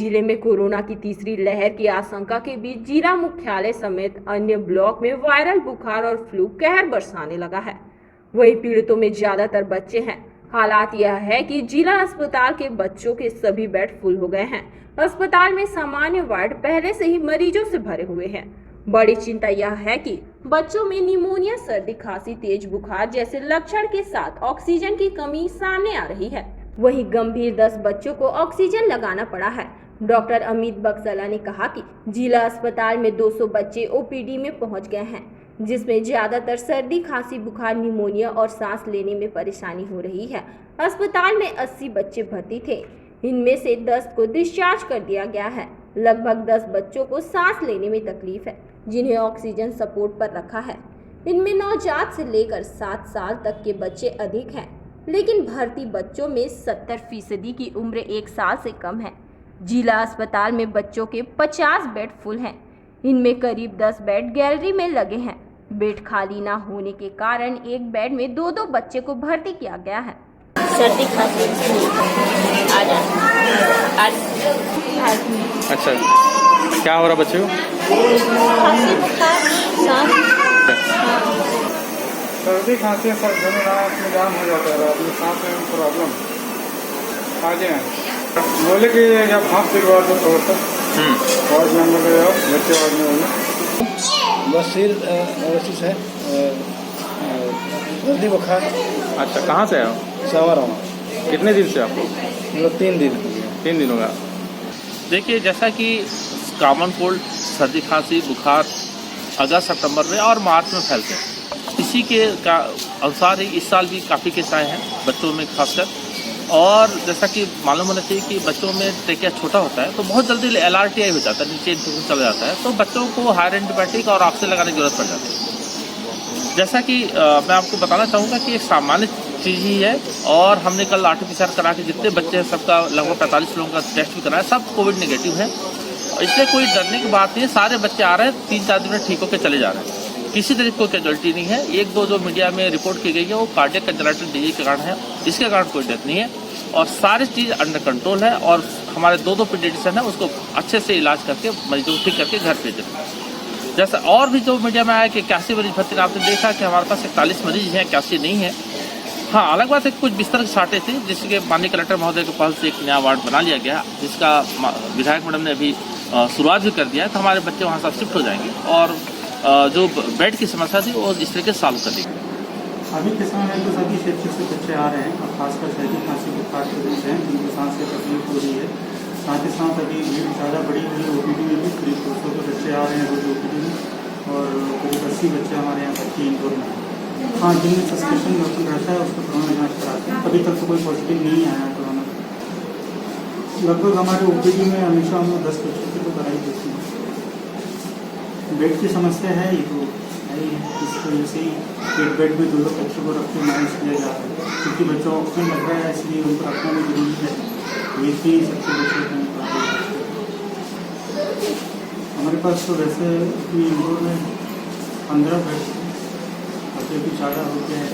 जिले में कोरोना की तीसरी लहर की आशंका के बीच जिला मुख्यालय समेत अन्य ब्लॉक में वायरल बुखार और फ्लू कहर बरसाने लगा है। वहीं पीड़ितों में ज्यादातर बच्चे हैं। हालात यह है कि जिला अस्पताल के बच्चों के सभी बेड फुल हो गए हैं। अस्पताल में सामान्य वार्ड पहले से ही मरीजों से भरे हुए हैं। बड़ी चिंता यह है कि बच्चों में निमोनिया, सर्दी, खांसी, तेज बुखार जैसे लक्षण के साथ ऑक्सीजन की कमी सामने आ रही है। वहीं गंभीर 10 बच्चों को ऑक्सीजन लगाना पड़ा है। डॉक्टर अमित बक्सला ने कहा कि जिला अस्पताल में 200 बच्चे ओपीडी में पहुंच गए हैं, जिसमें ज्यादातर सर्दी, खांसी, बुखार, निमोनिया और सांस लेने में परेशानी हो रही है। अस्पताल में 80 बच्चे भर्ती थे, इनमें से 10 को डिस्चार्ज कर दिया गया है। लगभग 10 बच्चों को सांस लेने में तकलीफ है, जिन्हें ऑक्सीजन सपोर्ट पर रखा है। इनमें नवजात से लेकर 7 साल तक के बच्चे अधिक हैं, लेकिन भर्ती बच्चों में 70% की उम्र 1 साल से कम है। जिला अस्पताल में बच्चों के 50 बेड फुल हैं, इनमें करीब 10 बेड गैलरी में लगे हैं। बेड खाली ना होने के कारण एक बेड में 2-2 बच्चे को भर्ती किया गया है। सर्दी खांसी अच्छा, क्या हो रहा बच्चे को? खांसी बुखार सांस। सर्दी खांसी सर घनी रात में जाम हो जाता है, रात में सांस में प्रॉब्लम आ जाए। बोले कि जब भाप दिलवा दो थोड़ा सा वार्ड नंबर ले जाओ, बच्चे वार्ड में होना बस सिर ओसिस है, सर्दी बुखार। अच्छा, कहाँ से आए हो? सवार हूँ। कितने दिन से आपको? मतलब 3 दिन हो गया। 3 दिन होगा। देखिए, जैसा कि कॉमन कोल्ड, सर्दी खांसी बुखार अगस्त सितंबर में और मार्च में फैलते हैं, इसी के अनुसार ही इस साल भी काफ़ी केस आए हैं बच्चों में खासकर। और जैसा कि मालूम होना चाहिए कि बच्चों में ट्रेकिया छोटा होता है तो बहुत जल्दी LRTI हो जाता है, नीचे इन्फेक्शन चला जाता है, तो बच्चों को हायर एंटीबायोटिक और ऑक्सीजन लगाने की जरूरत पड़ जाती है। जैसा कि मैं आपको बताना चाहूँगा कि एक सामान्य चीज़ ही है। और हमने कल RT-PCR करा के जितने बच्चे हैं सबका लगभग 45 लोगों का टेस्ट भी कराया, सब कोविड नेगेटिव है। इसलिए कोई डरने की बात नहीं है। सारे बच्चे आ रहे हैं, 3-4 दिन में ठीक होकर चले जा रहे हैं, किसी तरह की कोई कैजुअलिटी नहीं है। 1-2 जो मीडिया में रिपोर्ट की गई है वो कार्डियक कंजनाइटिस डिजीज के कारण है, इसके कारण कोई डेथ नहीं है और सारी चीज़ अंडर कंट्रोल है। और हमारे 2 पीडियाट्रिशियन है, उसको अच्छे से इलाज करके मरीजों को ठीक करके घर भेज रहे हैं। जैसा और भी जो मीडिया में आया कि 81 मरीज भर्ती, आपने देखा कि हमारे पास 41 मरीज हैं, 81 नहीं है। हाँ, अलग बात है कुछ बिस्तर की शार्टेज थी, जिसके माननीय कलेक्टर महोदय के पहल से एक नया वार्ड बना लिया गया, जिसका विधायक मैडम ने अभी शुरुआत भी कर दिया है। तो हमारे बच्चे वहाँ सब शिफ्ट हो जाएंगे और जो बेड की समस्या थी वो इस तरीके से सॉल्व कर देंगे। अभी के समय में तो सभी क्षेत्र से बच्चे आ रहे हैं और खासकर सर्दी खांसी बुखार के बच्चे हैं जिनको सांस की तकलीफ हो रही है। साथ ही साथ अभी भीड़ ज़्यादा बढ़ी हुई है। OPD में भी करीब 200 के बच्चे आ रहे हैं रोज OPD में और करीब 80 बच्चे हमारे यहाँ भर्ती इंदौर में। हाँ, जिनमें सस्पेशन रहता है उसको कोरोना जाँच कराते हैं। अभी तक तो कोई पॉजिटिव नहीं आया है कोरोना। लगभग हमारे OPD में हमेशा हम 10 बच्चों की तो कराई देती हैं। बेड की समस्या है ये तो है ही, इस वजह से ही एक बेड में 2 बच्चों को रख के मैनेज किया जा रहा है, क्योंकि बच्चों को ऑक्सीजन लग रहा है, इसलिए उनको रखना भी जरूरी है। ये भी सबसे बच्चे हमारे पास तो वैसे इंदौर में 15 बेड, बच्चे भी ज़्यादा हो गया है।